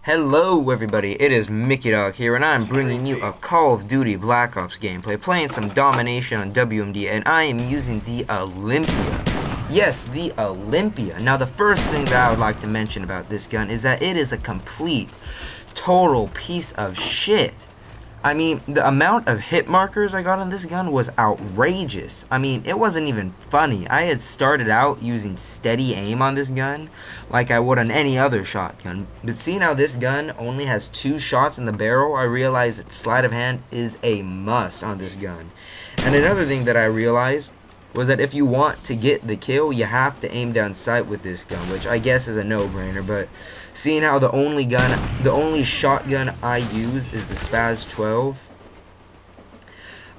Hello everybody, it is Mickey Dog here, and I'm bringing you a Call of Duty Black Ops gameplay, playing some domination on WMD, and I am using the Olympia. Yes, the Olympia. Now the first thing that I would like to mention about this gun is that it is a complete, total piece of shit. I mean, the amount of hit markers I got on this gun was outrageous. I mean, it wasn't even funny. I had started out using steady aim on this gun like I would on any other shotgun. But seeing how this gun only has 2 shots in the barrel, I realized that sleight of hand is a must on this gun. And another thing that I realized was that if you want to get the kill, you have to aim down sight with this gun, which I guess is a no-brainer, but seeing how the only shotgun I use is the Spaz 12,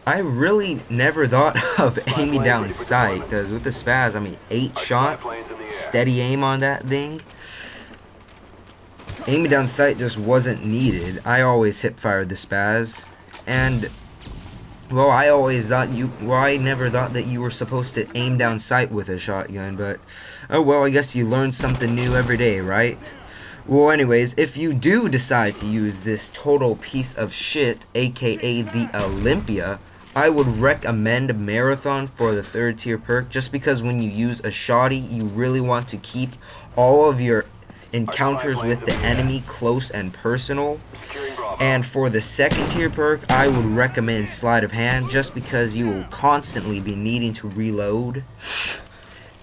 I really never thought of aiming down sight, because with the Spaz, I mean, 8 shots, steady aim on that thing. Aiming down sight just wasn't needed. I always hip-fired the Spaz, and well, I never thought that you were supposed to aim down sight with a shotgun, but oh well, I guess you learn something new every day, right? Well, anyways, if you do decide to use this total piece of shit, aka the Olympia, I would recommend Marathon for the 3rd tier perk, just because when you use a shoddy, you really want to keep all of your encounters with the enemy close and personal. And for the 2nd tier perk, I would recommend Sleight of Hand, just because you will constantly be needing to reload.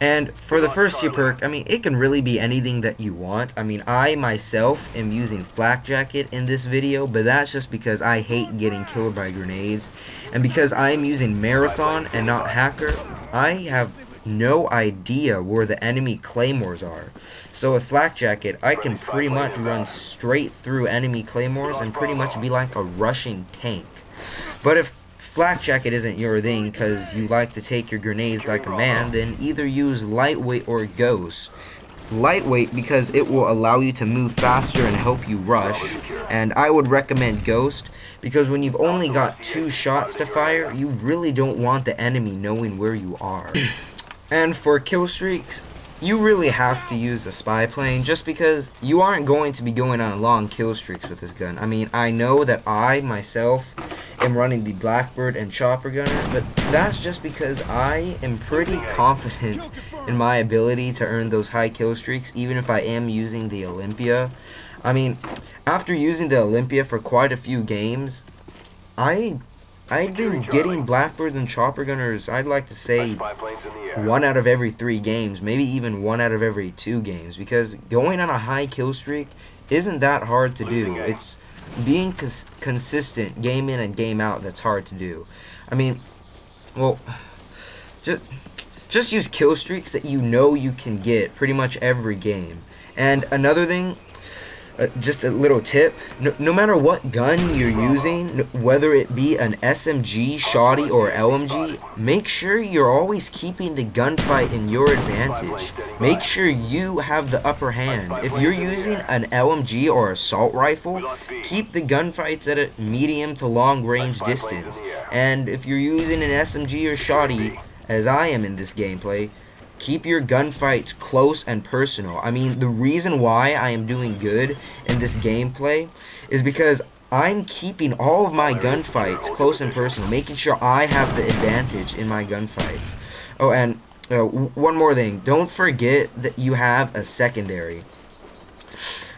And for the 1st tier perk, I mean, it can really be anything that you want. I mean, I myself am using Flak Jacket in this video, but that's just because I hate getting killed by grenades. And because I am using Marathon and not Hacker, I have no idea where the enemy claymores are. So with Flak Jacket, I can pretty much run straight through enemy claymores and pretty much be like a rushing tank. But if Flak Jacket isn't your thing because you like to take your grenades like a man, then either use Lightweight or Ghost. Lightweight because it will allow you to move faster and help you rush, and I would recommend Ghost because when you've only got 2 shots to fire, you really don't want the enemy knowing where you are. And for kill streaks, you really have to use the spy plane, just because you aren't going to be going on long kill streaks with this gun. I mean, I know that I myself am running the Blackbird and Chopper Gunner, but that's just because I am pretty confident in my ability to earn those high kill streaks, even if I am using the Olympia. I mean, after using the Olympia for quite a few games, I've been getting Blackbirds and Chopper Gunners, I'd like to say, 1 out of every 3 games, maybe even 1 out of every 2 games, because going on a high kill streak isn't that hard to do. It's being consistent game in and game out that's hard to do. I mean, well, just use kill streaks that you know you can get pretty much every game. And another thing, just a little tip, no matter what gun you're using, whether it be an SMG, shoddy, or LMG, make sure you're always keeping the gunfight in your advantage. Make sure you have the upper hand. If you're using an LMG or assault rifle, keep the gunfights at a medium to long range distance. And if you're using an SMG or shoddy, as I am in this gameplay, keep your gunfights close and personal. I mean, the reason why I am doing good in this gameplay is because I'm keeping all of my gunfights close and personal, making sure I have the advantage in my gunfights. Oh, and one more thing. Don't forget that you have a secondary.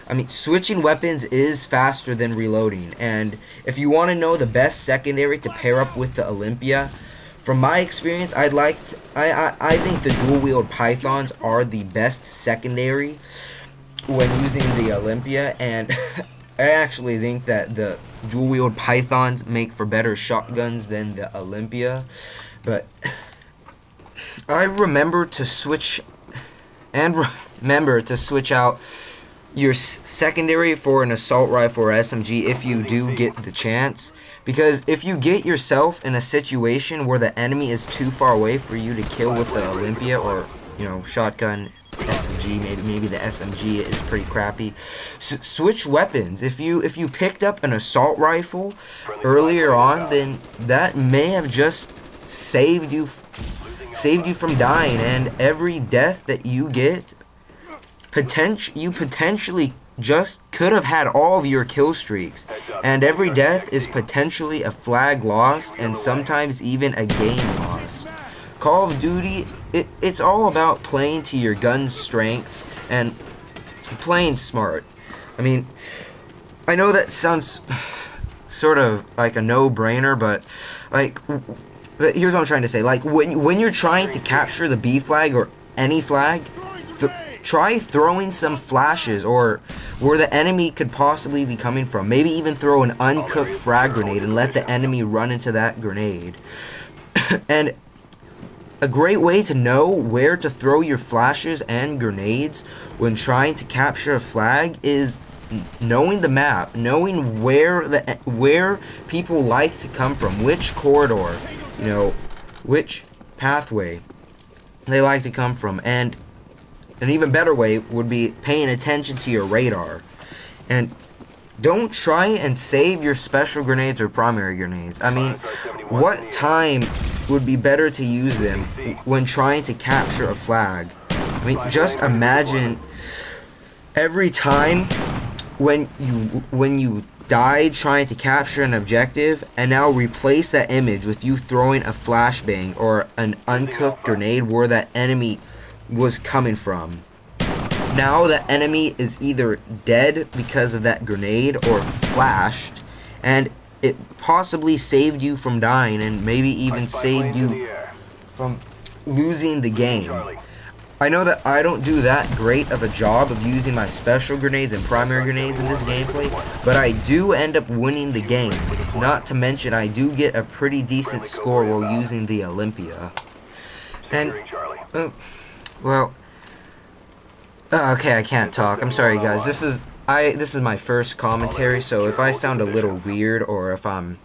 I mean, switching weapons is faster than reloading, and if you want to know the best secondary to pair up with the Olympia, from my experience, I think the dual-wield Pythons are the best secondary when using the Olympia, and I actually think that the dual-wield Pythons make for better shotguns than the Olympia. But I remember to switch out your secondary for an assault rifle or SMG if you do get the chance, because if you get yourself in a situation where the enemy is too far away for you to kill with the Olympia, or you know, shotgun, SMG, maybe the SMG is pretty crappy, switch weapons. If you picked up an assault rifle earlier on, then that may have just saved you from dying, and every death that you get, you potentially just could have had all of your kill streaks, and every death is potentially a flag lost and sometimes even a game lost. Call of Duty, it's all about playing to your gun's strengths and playing smart. I mean, I know that sounds sort of like a no-brainer, but here's what I'm trying to say. Like, when you're trying to capture the B flag or any flag, try throwing some flashes or where the enemy could possibly be coming from. Maybe even throw an uncooked frag grenade and let the enemy run into that grenade. And a great way to know where to throw your flashes and grenades when trying to capture a flag is knowing the map, knowing where people like to come from, which corridor, you know, which pathway they like to come from. And an even better way would be paying attention to your radar. And don't try and save your special grenades or primary grenades. I mean, what time would be better to use them when trying to capture a flag? I mean, just imagine every time when you died trying to capture an objective, and now replace that image with you throwing a flashbang or an uncooked grenade where that enemy was coming from. Now the enemy is either dead because of that grenade or flashed, and it possibly saved you from dying and maybe even saved you from losing the game. I know that I don't do that great of a job of using my special grenades and primary grenades in this gameplay, but I do end up winning the game. Not to mention I do get a pretty decent score while using the Olympia. And, okay, I can't talk. I'm sorry, guys. This is my first commentary, so if I sound a little weird or if I'm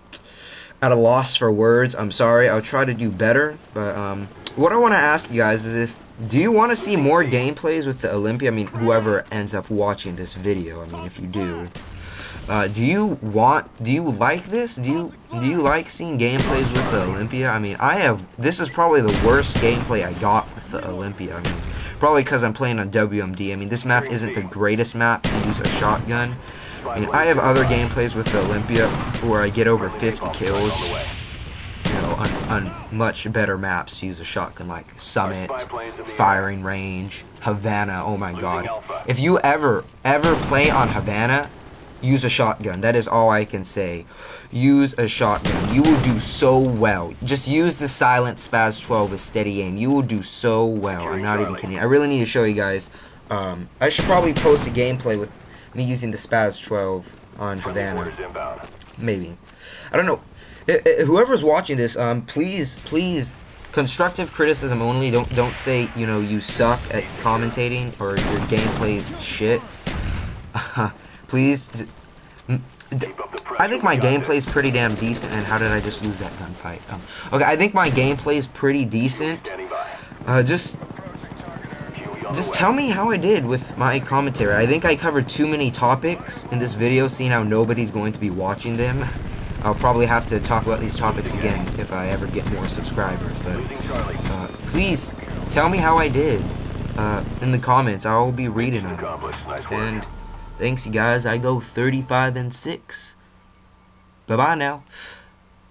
at a loss for words, I'm sorry. I'll try to do better. But what I want to ask you guys is, do you want to see more gameplays with the Olympia? I mean, whoever ends up watching this video. I mean, if you do, do you like this? Do you like seeing gameplays with the Olympia? I mean, this is probably the worst gameplay I got with the Olympia. I mean, probably because I'm playing on WMD. I mean, this map isn't the greatest map to use a shotgun. I mean, I have other gameplays with the Olympia where I get over 50 kills, you know, on much better maps to use a shotgun, like Summit, Firing Range, Havana. Oh my god. If you ever play on Havana, use a shotgun. That is all I can say. Use a shotgun. You will do so well. Just use the silent Spaz 12 with steady aim. You will do so well. I'm not even kidding. I really need to show you guys. I should probably post a gameplay with me using the Spaz 12 on Havana. Maybe. I don't know. Whoever's watching this, please, constructive criticism only. Don't say, you know, you suck at commentating or your gameplay's shit. Please. I think my gameplay is pretty damn decent. And how did I just lose that gunfight? Okay, I think my gameplay is pretty decent. Just tell me how I did with my commentary. I think I covered too many topics in this video, seeing how nobody's going to be watching them. I'll probably have to talk about these topics again if I ever get more subscribers. But please tell me how I did in the comments. I will be reading them. And thanks, you guys. I go 35-6. Bye-bye now.